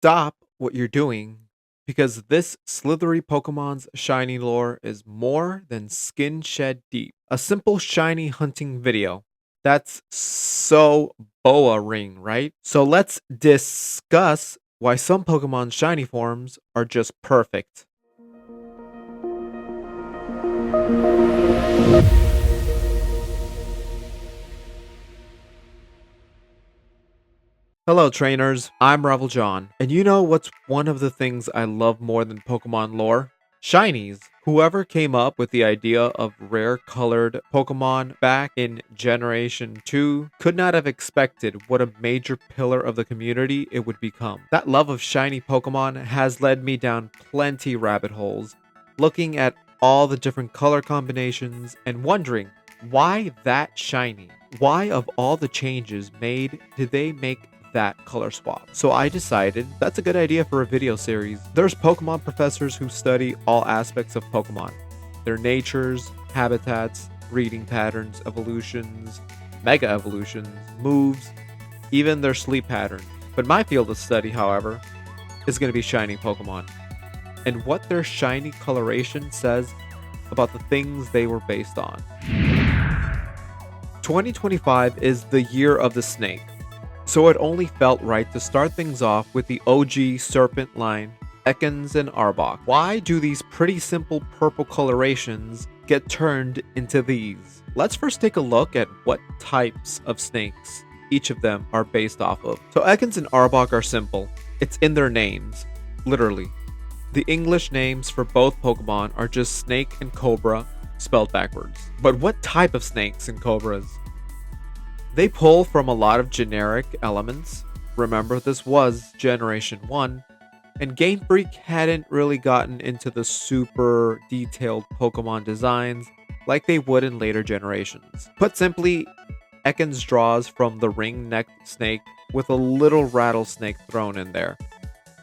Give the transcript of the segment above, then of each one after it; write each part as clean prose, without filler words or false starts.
stop what you're doing because this slithery Pokemon's shiny lore is more than skin shed deep. A simple shiny hunting video. That's so boa ring, right? So let's discuss why some Pokemon's shiny forms are just perfect. Hello, trainers. I'm Revel John, and you know what's one of the things I love more than Pokemon lore? Shinies. Whoever came up with the idea of rare colored Pokemon back in Generation 2 could not have expected what a major pillar of the community it would become. That love of shiny Pokemon has led me down plenty rabbit holes, looking at all the different color combinations and wondering why that shiny? Why, of all the changes made, did they make that color swap? So I decided that's a good idea for a video series. There's Pokemon professors who study all aspects of Pokemon, their natures, habitats, breeding patterns, evolutions, mega evolutions, moves, even their sleep patterns. But my field of study, however, is going to be shiny Pokemon and what their shiny coloration says about the things they were based on. 2025 is the year of the snake, so it only felt right to start things off with the OG serpent line, Ekans and Arbok. Why do these pretty simple purple colorations get turned into these? Let's first take a look at what types of snakes each of them are based off of. So Ekans and Arbok are simple. It's in their names, literally. The English names for both Pokemon are just snake and cobra, spelled backwards. But what type of snakes and cobras? They pull from a lot of generic elements. Remember, this was Generation 1, and Game Freak hadn't really gotten into the super detailed Pokemon designs like they would in later generations. Put simply, Ekans draws from the ring-necked snake with a little rattlesnake thrown in there,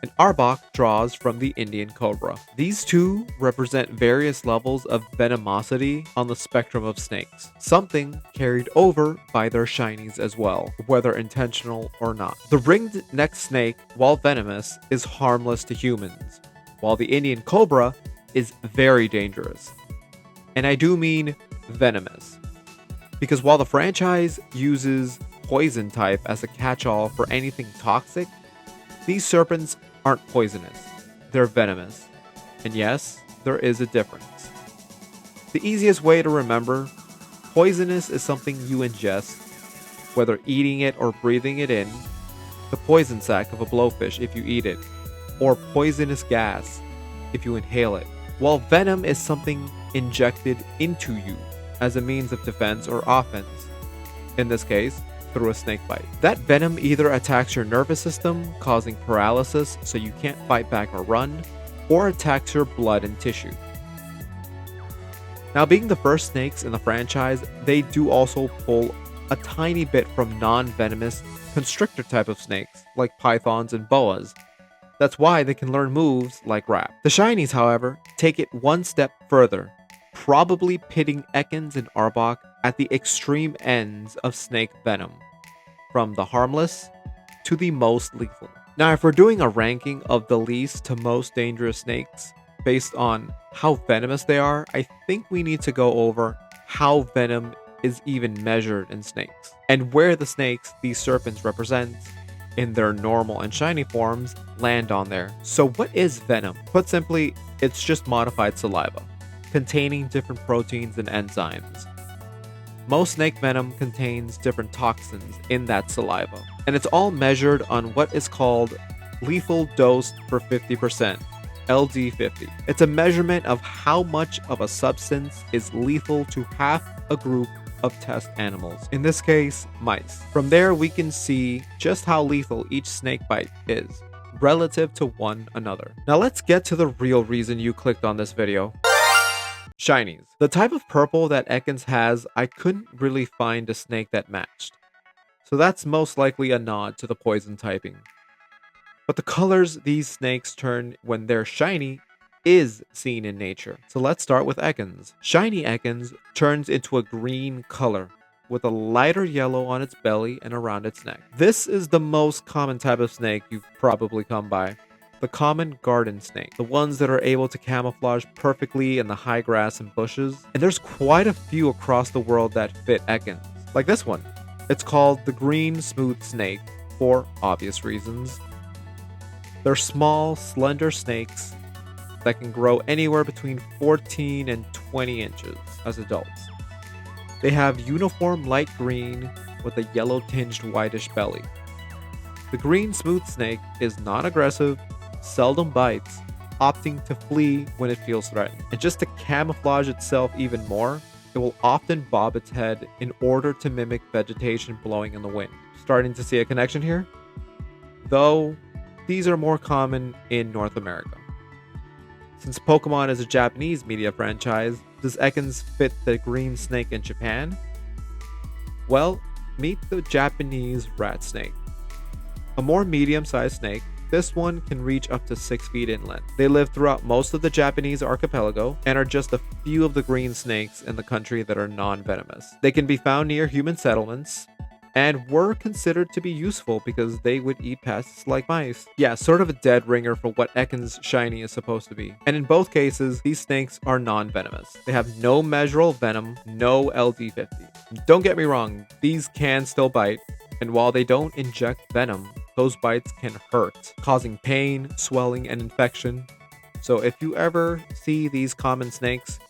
and Arbok draws from the Indian cobra. These two represent various levels of venomosity on the spectrum of snakes, something carried over by their shinies as well, whether intentional or not. The ringed-necked snake, while venomous, is harmless to humans, while the Indian cobra is very dangerous. And I do mean venomous, because while the franchise uses poison type as a catch-all for anything toxic, these serpents aren't poisonous, they're venomous. And yes, there is a difference. The easiest way to remember, poisonous is something you ingest, whether eating it or breathing it in, the poison sac of a blowfish if you eat it, or poisonous gas if you inhale it, while venom is something injected into you as a means of defense or offense. In this case, through a snake bite. That venom either attacks your nervous system, causing paralysis so you can't fight back or run, or attacks your blood and tissue. Now, being the first snakes in the franchise, they do also pull a tiny bit from non-venomous constrictor type of snakes, like pythons and boas. That's why they can learn moves like Rap. The shinies, however, take it one step further, probably pitting Ekans and Arbok at the extreme ends of snake venom, from the harmless to the most lethal. Now, if we're doing a ranking of the least to most dangerous snakes based on how venomous they are, I think we need to go over how venom is even measured in snakes, and where the snakes these serpents represent in their normal and shiny forms land on there. So what is venom? Put simply, it's just modified saliva, containing different proteins and enzymes. Most snake venom contains different toxins in that saliva, and it's all measured on what is called lethal dose per 50%, LD50. It's a measurement of how much of a substance is lethal to half a group of test animals, in this case, mice. From there, we can see just how lethal each snake bite is, relative to one another. Now let's get to the real reason you clicked on this video. Shinies. The type of purple that Ekans has, I couldn't really find a snake that matched. So that's most likely a nod to the poison typing. But the colors these snakes turn when they're shiny is seen in nature. So let's start with Ekans. Shiny Ekans turns into a green color, with a lighter yellow on its belly and around its neck. This is the most common type of snake you've probably come by. The common garden snake, the ones that are able to camouflage perfectly in the high grass and bushes. And there's quite a few across the world that fit Ekans, like this one. It's called the green smooth snake for obvious reasons. They're small, slender snakes that can grow anywhere between 14 and 20 inches as adults. They have uniform light green with a yellow tinged whitish belly. The green smooth snake is non-aggressive, seldom bites, opting to flee when it feels threatened. And just to camouflage itself even more, it will often bob its head in order to mimic vegetation blowing in the wind. Starting to see a connection here? Though, these are more common in North America. Since Pokémon is a Japanese media franchise, does Ekans fit the green snake in Japan? Well, meet the Japanese rat snake. A more medium-sized snake, this one can reach up to 6 feet in length. They live throughout most of the Japanese archipelago and are just a few of the green snakes in the country that are non-venomous. They can be found near human settlements and were considered to be useful because they would eat pests like mice. Yeah, sort of a dead ringer for what Ekans shiny is supposed to be. And in both cases, these snakes are non-venomous. They have no measurable venom, no LD50. Don't get me wrong, these can still bite, and while they don't inject venom, those bites can hurt, causing pain, swelling, and infection. So if you ever see these common snakes,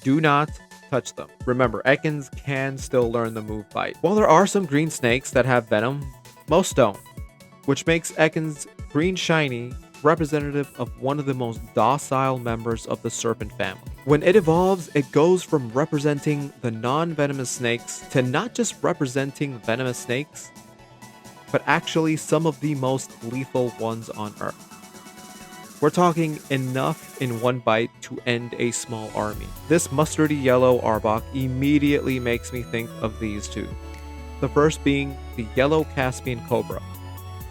do not touch them. Remember, Ekans can still learn the move bite. While there are some green snakes that have venom, most don't, which makes Ekans green shiny representative of one of the most docile members of the serpent family. When it evolves, it goes from representing the non-venomous snakes to not just representing venomous snakes, but actually some of the most lethal ones on Earth. We're talking enough in one bite to end a small army. This mustardy yellow Arbok immediately makes me think of these two. The first being the yellow Caspian cobra,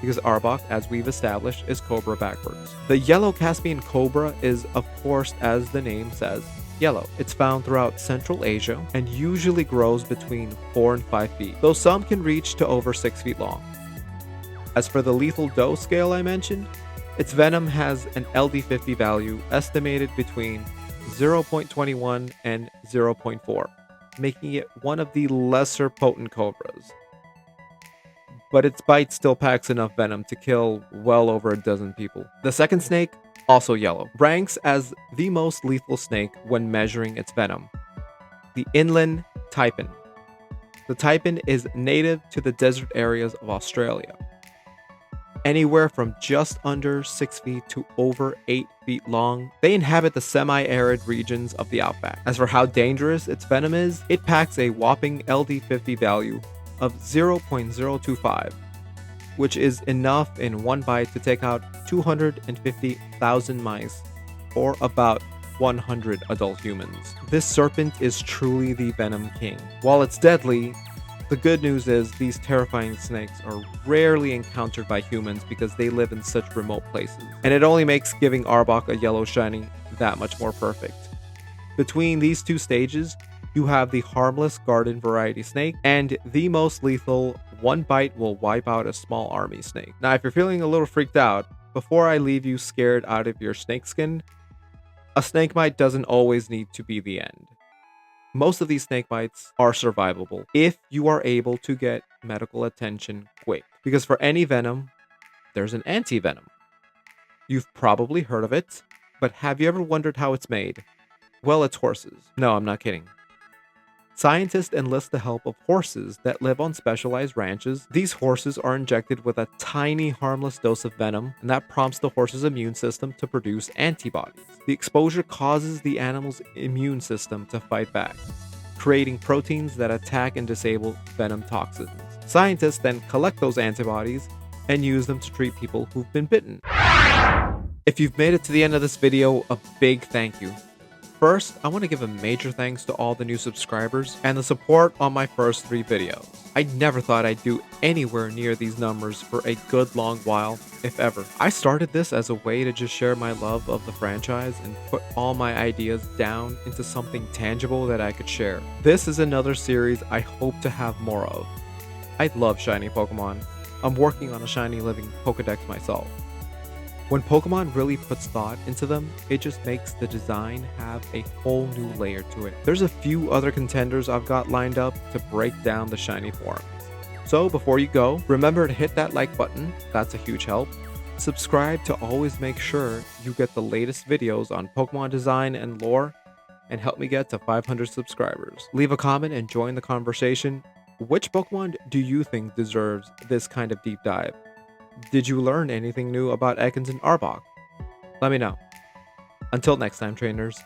because Arbok, as we've established, is cobra backwards. The yellow Caspian cobra is, of course, as the name says, yellow. It's found throughout Central Asia and usually grows between 4 and 5 feet, though some can reach to over 6 feet long. As for the lethal dose scale I mentioned, its venom has an LD50 value estimated between 0.21 and 0.4, making it one of the lesser potent cobras. But its bite still packs enough venom to kill well over a dozen people. The second snake, also yellow, ranks as the most lethal snake when measuring its venom. The inland taipan. The taipan is native to the desert areas of Australia. Anywhere from just under 6 feet to over 8 feet long, they inhabit the semi-arid regions of the outback. As for how dangerous its venom is, it packs a whopping LD50 value of 0.025, which is enough in one bite to take out 250,000 mice, or about 100 adult humans. This serpent is truly the venom king. While it's deadly, the good news is these terrifying snakes are rarely encountered by humans because they live in such remote places. And it only makes giving Arbok a yellow shiny that much more perfect. Between these two stages, you have the harmless garden variety snake and the most lethal one bite will wipe out a small army snake. Now, if you're feeling a little freaked out, before I leave you scared out of your snakeskin, a snake bite doesn't always need to be the end. Most of these snake bites are survivable if you are able to get medical attention quick. Because for any venom, there's an antivenom. You've probably heard of it, but have you ever wondered how it's made? Well, it's horses. No, I'm not kidding. Scientists enlist the help of horses that live on specialized ranches. These horses are injected with a tiny harmless dose of venom, and that prompts the horse's immune system to produce antibodies. The exposure causes the animal's immune system to fight back, creating proteins that attack and disable venom toxins. Scientists then collect those antibodies and use them to treat people who've been bitten. If you've made it to the end of this video, a big thank you. First, I want to give a major thanks to all the new subscribers and the support on my first 3 videos. I never thought I'd do anywhere near these numbers for a good long while, if ever. I started this as a way to just share my love of the franchise and put all my ideas down into something tangible that I could share. This is another series I hope to have more of. I love shiny Pokemon. I'm working on a shiny living Pokedex myself. When Pokemon really puts thought into them, it just makes the design have a whole new layer to it. There's a few other contenders I've got lined up to break down the shiny forms. So before you go, remember to hit that like button, that's a huge help. Subscribe to always make sure you get the latest videos on Pokemon design and lore, and help me get to 500 subscribers. Leave a comment and join the conversation. Which Pokemon do you think deserves this kind of deep dive? Did you learn anything new about Ekans and Arbok? Let me know. Until next time, trainers.